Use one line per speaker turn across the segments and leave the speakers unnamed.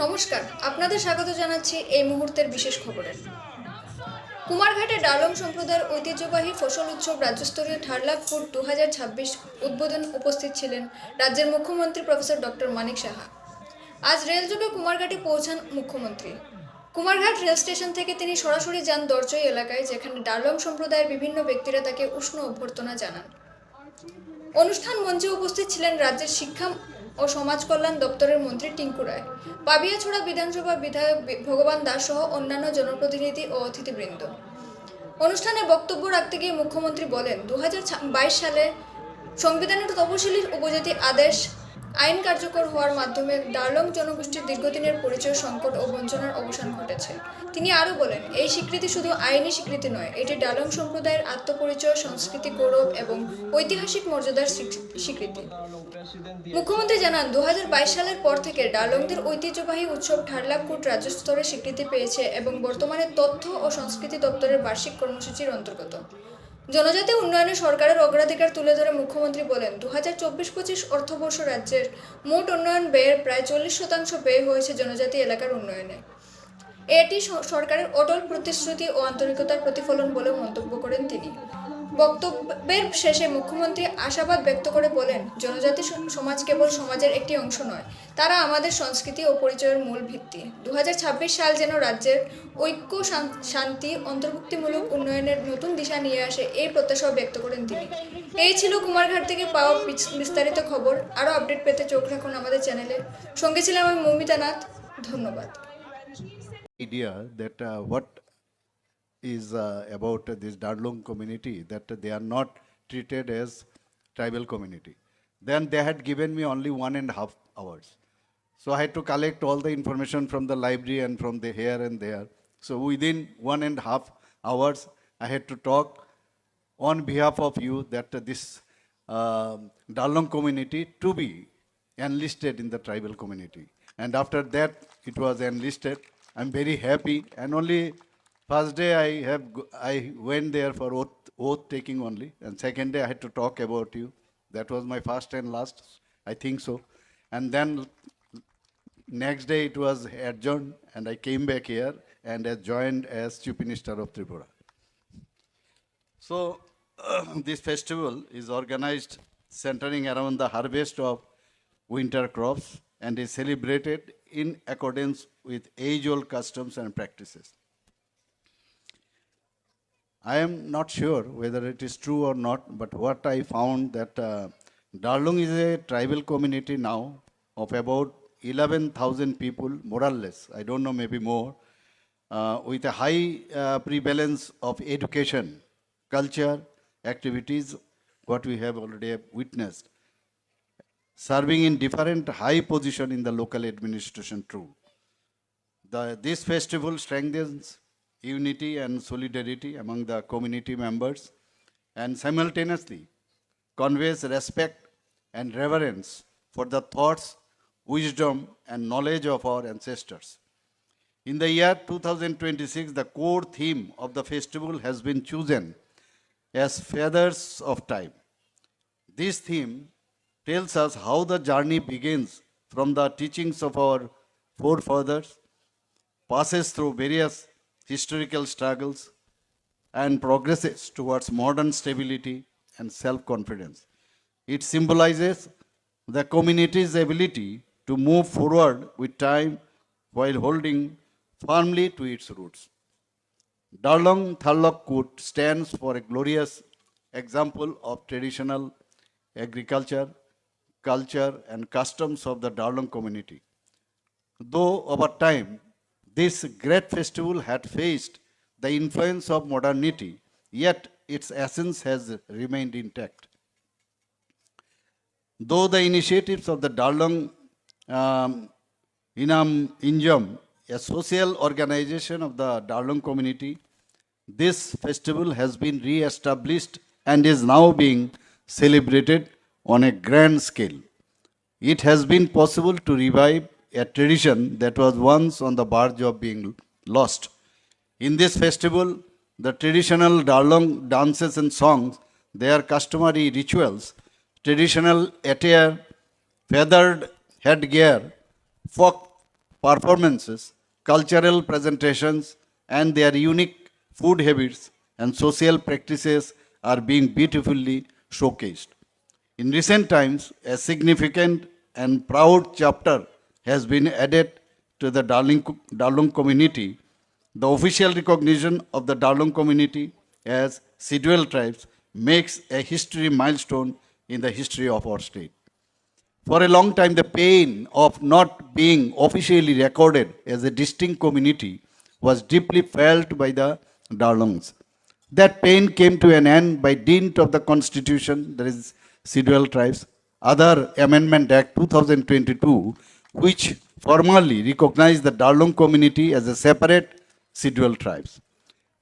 নমস্কার, আপনাদের স্বাগত জানাচ্ছি এই মুহূর্তের বিশেষ খবরে। কুমারঘাটে ডালং সম্প্রদায়ের ঐতিহ্যবাহী ফসল উৎসব রাজ্যস্তরীয় থার্লাক কুট 2026 উদ্বোধন উপস্থিত ছিলেন রাজ্যের মুখ্যমন্ত্রী প্রফেসর ডক্টর মানিক সাহা। আজ রেলযোগে কুমারঘাটে পৌঁছান মুখ্যমন্ত্রী। কুমারঘাট রেল স্টেশন থেকে তিনি সরাসরি যান দরচই এলাকায়, যেখানে ডালং সম্প্রদায়ের বিভিন্ন ব্যক্তিরা তাকে উষ্ণ অভ্যর্থনা জানান। অনুষ্ঠান মঞ্চে উপস্থিত ছিলেন রাজ্যের শিক্ষা ও সমাজ কল্যাণ দপ্তরের মন্ত্রী টিঙ্কু রায়, পাবিয়াছড়া বিধানসভা বিধায়ক ভগবান দাস সহ অন্যান্য জনপ্রতিনিধি ও অতিথিবৃন্দ। অনুষ্ঠানে বক্তব্য রাখতে গিয়ে মুখ্যমন্ত্রী বলেন, 2022 সালে সংবিধানের তপশিলি উপজাতি আদেশ আইন কার্যকর হওয়ার মাধ্যমে ডালং জনগোষ্ঠীর দীর্ঘদিনের পরিচয় সংকট ও বঞ্চনার অবসান ঘটেছে। তিনি আরও বলেন, এই স্বীকৃতি শুধু আইনি স্বীকৃতি নয়, এটি ডালং সম্প্রদায়ের আত্মপরিচয়, সংস্কৃতি, গৌরব এবং ঐতিহাসিক মর্যাদার স্বীকৃতি। মুখ্যমন্ত্রী জানান, 2022 সালের পর থেকে ডালংদের ঐতিহ্যবাহী উৎসব থার্লাক কুট রাজ্য স্তরে স্বীকৃতি পেয়েছে এবং বর্তমানে তথ্য ও সংস্কৃতি দপ্তরের বার্ষিক কর্মসূচির অন্তর্গত। জনজাতি উন্নয়নে সরকারের অগ্রাধিকার তুলে ধরে মুখ্যমন্ত্রী বলেন, 2024-25 অর্থবর্ষ রাজ্যের মোট উন্নয়ন ব্যয়ের প্রায় 40% ব্যয় হয়েছে জনজাতি এলাকার উন্নয়নে। এটি সরকারের অটল প্রতিশ্রুতি ও আন্তরিকতার প্রতিফলন বলে মন্তব্য করেন তিনি। বক্তব্যের শেষে মুখ্যমন্ত্রী আশাবাদ ব্যক্ত করে বলেন, জনজাতি সমাজ কেবল সমাজের একটি অংশ নয়, তারা আমাদের সংস্কৃতি ও পরিচয়ের মূল ভিত্তি। 2026 সাল যেন রাজ্যের ঐক্য, শান্তি, অন্তর্ভুক্তিমূলক উন্নয়নের নতুন দিশা নিয়ে আসে, এই প্রত্যাশাও ব্যক্ত করেন তিনি। এই ছিল কুমারঘাট থেকে পাওয়া বিস্তারিত খবর। আরও আপডেট পেতে চোখ রাখুন আমাদের চ্যানেলে। সঙ্গে ছিলাম আমি মৌমিতা নাথ। ধন্যবাদ।
Idea that what is about this Darlong community, that they are not treated as tribal community. Then they had given me only 1.5 hours. So I had to collect all the information from the library and from the here and there. So within 1.5 hours, I had to talk on behalf of you that this Darlong community to be enlisted in the tribal community. And after that, it was enlisted. I'm very happy. And only first day I went there for oath taking only. And second day I had to talk about you. That was my first and last, I think so. And then next day it was adjourned and I came back here and joined as Chief Minister of Tripura. So this festival is organized centering around the harvest of winter crops and is celebrated in accordance with age-old customs and practices. I am not sure whether it is true or not, but what I found that Darlong is a tribal community now of about 11,000 people, more or less, I don't know, maybe more, with a high prevalence of education, culture, activities, what we have already witnessed, serving in different high position in the local administration too. This festival strengthens unity and solidarity among the community members and simultaneously conveys respect and reverence for the thoughts, wisdom and knowledge of our ancestors. In the year 2026, the core theme of the festival has been chosen as Feathers of Time. This theme tells us how the journey begins from the teachings of our forefathers, passes through various historical struggles, and progresses towards modern stability and self-confidence. It symbolizes the community's ability to move forward with time while holding firmly to its roots. Darlong Tharlak Kut stands for a glorious example of traditional agriculture, culture and customs of the Darlong community. Though over time, this great festival had faced the influence of modernity, yet its essence has remained intact. Though the initiatives of the Darlong Injam, a social organization of the Darlong community, this festival has been re-established and is now being celebrated on a grand scale. It has been possible to revive a tradition that was once on the verge of being lost. In this festival, the traditional Darlong dances and songs, their customary rituals, traditional attire, feathered headgear, folk performances, cultural presentations, and their unique food habits and social practices are being beautifully showcased. In recent times, a significant and proud chapter has been added to the Darlong community. The official recognition of the Darlong community as scheduled tribes makes a history milestone in the history of our state. For a long time, the pain of not being officially recorded as a distinct community was deeply felt by the Darlongs. That pain came to an end by dint of the Constitution, that is, Scheduled Tribes, other Amendment Act 2022, which formally recognized the Darlong community as a separate Scheduled Tribes.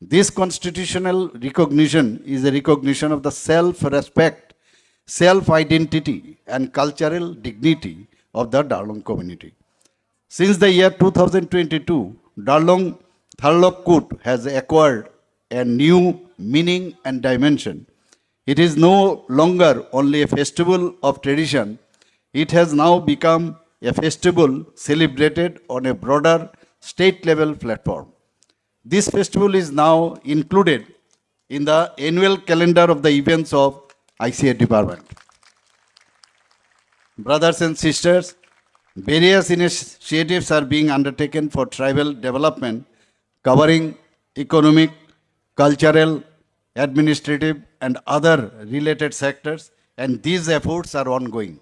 This constitutional recognition is a recognition of the self-respect, self-identity, and cultural dignity of the Darlong community. Since the year 2022, Darlong Tharlak Kut has acquired a new meaning and dimension. It is no longer only a festival of tradition, it has now become a festival celebrated on a broader state level platform. This festival is now included in the annual calendar of the events of ICA department. Brothers and sisters, various initiatives are being undertaken for tribal development covering economic, cultural, administrative, and other related sectors, and these efforts are ongoing.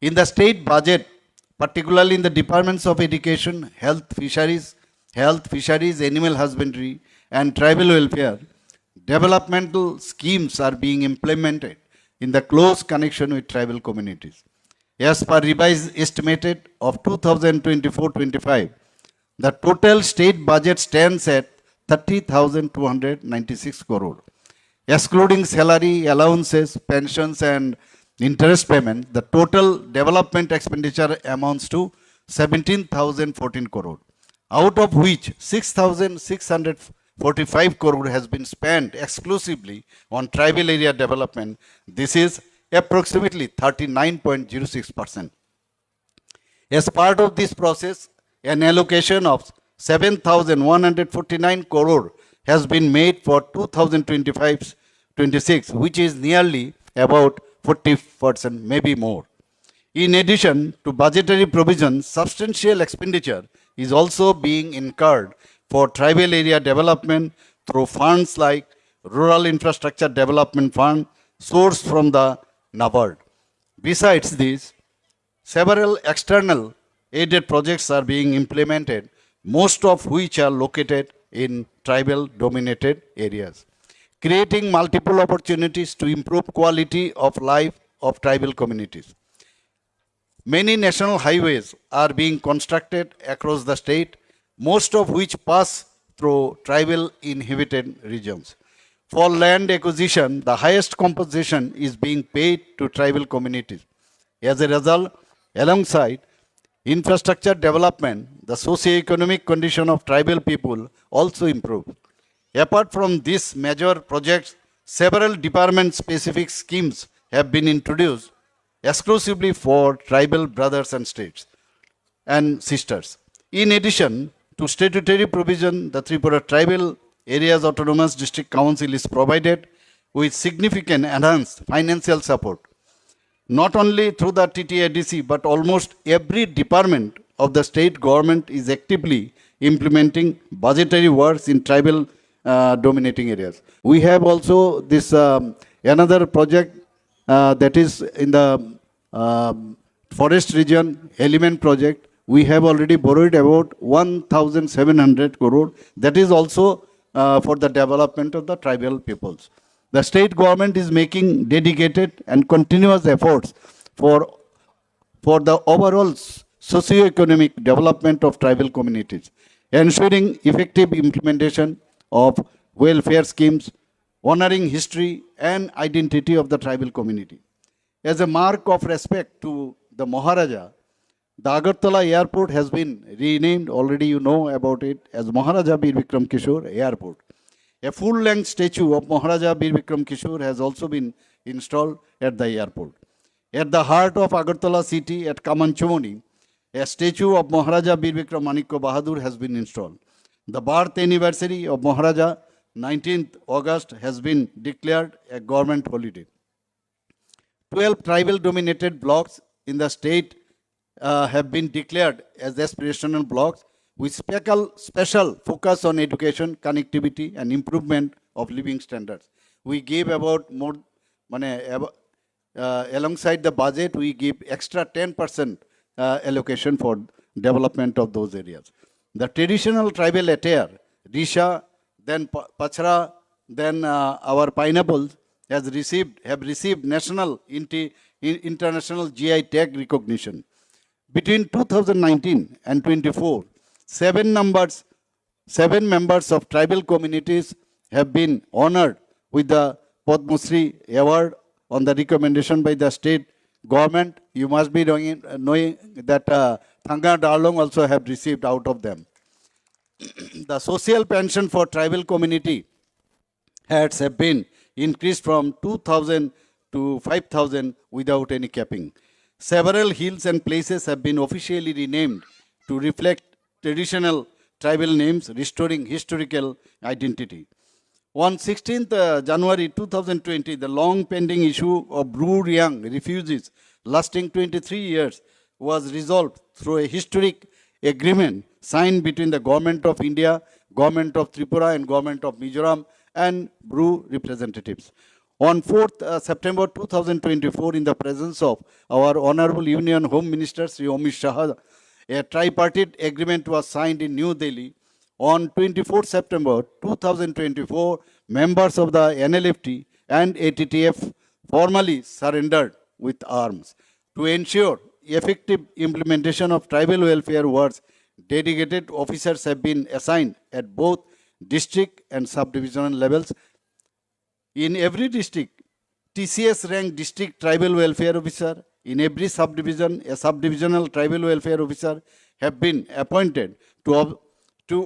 In the state budget, particularly in the departments of education, health, fisheries, animal husbandry, and tribal welfare, developmental schemes are being implemented in the close connection with tribal communities. As per revised estimated of 2024-25, the total state budget stands at 30,296 crore. Excluding salary, allowances, pensions, and interest payment, the total development expenditure amounts to 17,014 crore, out of which 6,645 crore has been spent exclusively on tribal area development. This is approximately 39.06%. As part of this process, an allocation of 7,149 crore has been made for 2025-26, which is nearly about 40%, maybe more. In addition to budgetary provisions, substantial expenditure is also being incurred for tribal area development through funds like Rural Infrastructure Development Fund sourced from the NABARD. Besides this, several external aided projects are being implemented, most of which are located in tribal dominated areas, creating multiple opportunities to improve quality of life of tribal communities. Many national highways are being constructed across the state, most of which pass through tribal inhabited regions. For land acquisition, the highest compensation is being paid to tribal communities. As a result, alongside infrastructure development, the socio-economic condition of tribal people also improved. Apart from these major projects, several department-specific schemes have been introduced exclusively for tribal brothers and states and sisters. In addition to statutory provision, the Tripura Tribal Areas Autonomous District Council is provided with significant enhanced financial support, not only through the TTADC, but almost every department of the state government is actively implementing budgetary works in tribal dominating areas. We have also this another project that is in the forest region element project. We have already borrowed about 1,700 crore. That is also for the development of the tribal peoples. The state government is making dedicated and continuous efforts for the overall socio-economic development of tribal communities, ensuring effective implementation of welfare schemes, honoring history and identity of the tribal community. As a mark of respect to the Maharaja, the Agartala airport has been renamed, already you know about it, as Maharaja Bir Vikram Kishore Airport. A full-length statue of Maharaja Bir Vikram Kishore has also been installed at the airport. At the heart of Agartala city at Kamanchomoni, A statue of Maharaja Bir Bikram Manik Bahadur has been installed. The birth anniversary of Maharaja, 19th August, has been declared a government holiday. 12 tribal dominated blocks in the state have been declared as aspirational blocks with special focus on education, connectivity, and improvement of living standards. We gave about more, alongside the budget, we give extra 10% allocation for development of those areas. The traditional tribal attire, Risha, then Pachra, then our pineapples have received national international GI tag recognition. Between 2019 and 24, seven members of tribal communities have been honored with the Padma Shri award on the recommendation by the state government. You must be knowing that Thanga Darlong also have received out of them. The social pension for tribal community heads have been increased from 2,000 to 5,000 without any capping. Several hills and places have been officially renamed to reflect traditional tribal names, restoring historical identity. On 16th January 2020, the long pending issue of Bru Riang refugees lasting 23 years was resolved through a historic agreement signed between the Government of India, Government of Tripura and Government of Mizoram and Bru representatives. On 4th September 2024, in the presence of our Honorable Union Home Minister Sri Manik Saha, a tripartite agreement was signed in New Delhi. On 24 September 2024, members of the NLFT and ATTF formally surrendered with arms. To ensure effective implementation of tribal welfare works, dedicated officers have been assigned at both district and subdivisional levels. In every district, TCS ranked district tribal welfare officer. In every subdivision, a subdivisional tribal welfare officer have been appointed to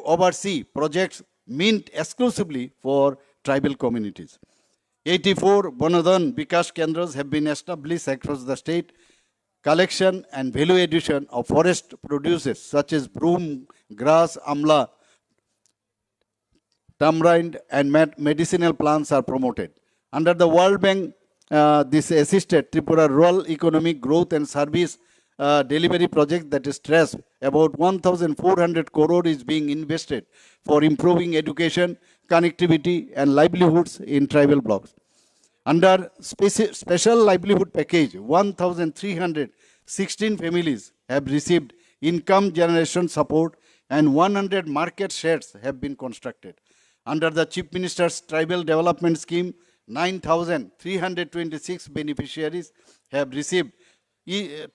oversee projects meant exclusively for tribal communities. 84 Bonodhan Bikash Kendras have been established across the state. Collection and value addition of forest produces such as broom, grass, amla, tamarind and medicinal plants are promoted. Under the World Bank, this assisted Tripura rural economic growth and service delivery project that is stressed about 1,400 crore is being invested for improving education, connectivity and livelihoods in tribal blocks. Under special livelihood package, 1,316 families have received income generation support and 100 market sheds have been constructed. Under the Chief Minister's Tribal Development Scheme, 9,326 beneficiaries have received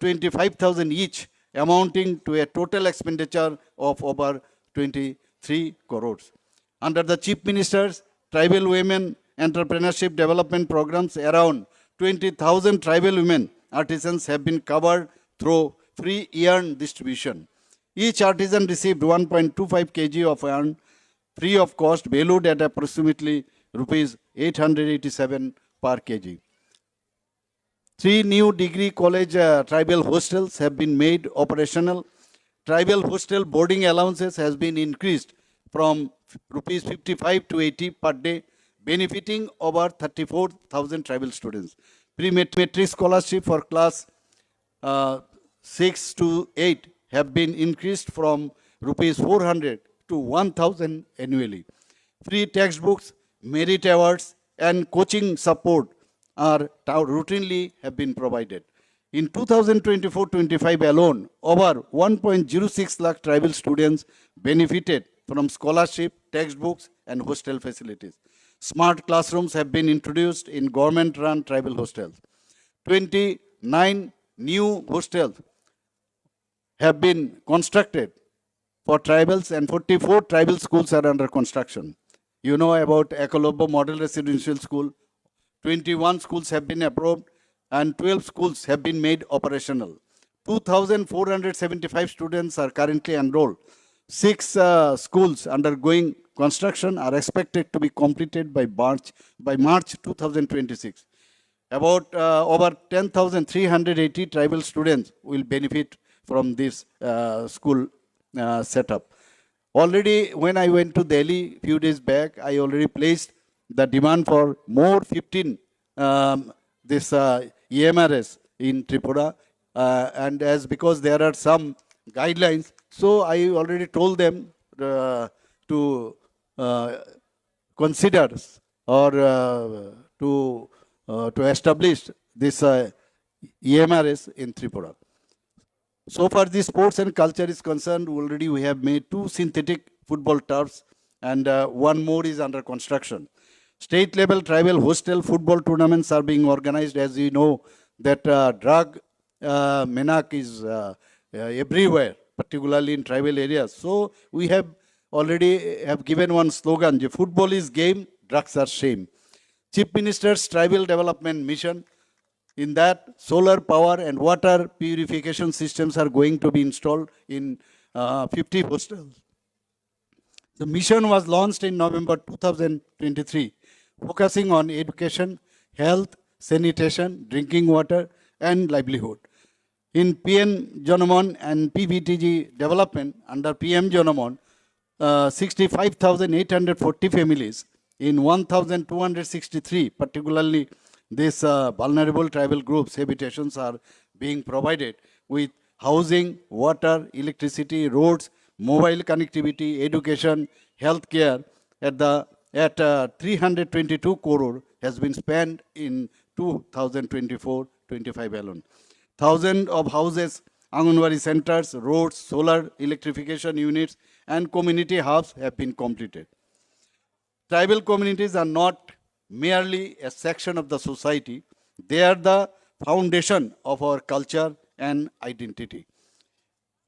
25,000 each, amounting to a total expenditure of over 23 crores. Under the Chief Minister's Tribal Women Entrepreneurship Development Programs, around 20,000 tribal women artisans have been covered through free yarn distribution. Each artisan received 1.25 kg of yarn free of cost, valued at approximately rupees 887 per kg. 3 new degree college tribal hostels have been made operational. Tribal hostel boarding allowances has been increased from rupees 55 to 80 per day, benefiting over 34,000 tribal students. Pre-matric scholarship for class 6 to 8 have been increased from rupees 400 to 1,000 annually. Free textbooks, merit awards and coaching support are routinely have been provided. In 2024-25 alone, over 1.06 lakh tribal students benefited from scholarship, textbooks and hostel facilities. Smart classrooms have been introduced in government-run tribal hostels. 29 new hostels have been constructed for tribals and 44 tribal schools are under construction. You know about Ekolobbo Model Residential School. 21 schools have been approved and 12 schools have been made operational. 2,475 students are currently enrolled. 6 schools undergoing construction are expected to be completed by March 2026. About over 10,380 tribal students will benefit from this school setup. Already, when I went to Delhi few days back, I already placed the demand for more 15 this EMRS in Tripura, and as because there are some guidelines, so I already told them to consider or to establish this EMRS in Tripura. So far, the sports and culture is concerned, already we have made 2 synthetic football turfs and one more is under construction. State level tribal hostel football tournaments are being organized. As you know, that drug menace is everywhere, particularly in tribal areas. So we have already have given one slogan, football is game, drugs are shame. Chief Minister's Tribal Development Mission, in that solar power and water purification systems are going to be installed in 50 hostels. The mission was launched in November 2023, focusing on education, health, sanitation, drinking water, and livelihood. In PM Janamon and PVTG development under PM Janamon, 65,840 families in 1,263, particularly these vulnerable tribal groups, habitations are being provided with housing, water, electricity, roads, mobile connectivity, education, healthcare at 322 crore has been spent in 2024-25 alone. Thousands of houses, Anganwadi centers, roads, solar electrification units, and community hubs have been completed. Tribal communities are not merely a section of the society, they are the foundation of our culture and identity.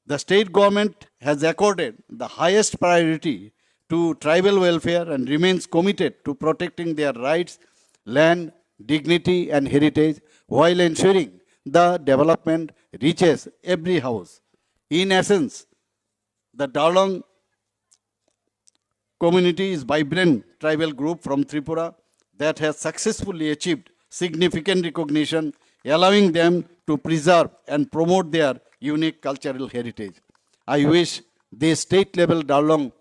The state government has accorded the highest priority to tribal welfare and remains committed to protecting their rights, land, dignity, and heritage while ensuring the development reaches every house. In essence, the Darlong community is vibrant tribal group from Tripura that has successfully achieved significant recognition, allowing them to preserve and promote their unique cultural heritage. I wish this state-level Darlong,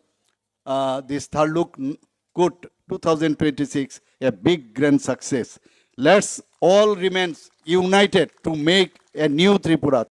this Tharlak Kut 2026, a big grand success. Let's all remain united to make a new Tripura.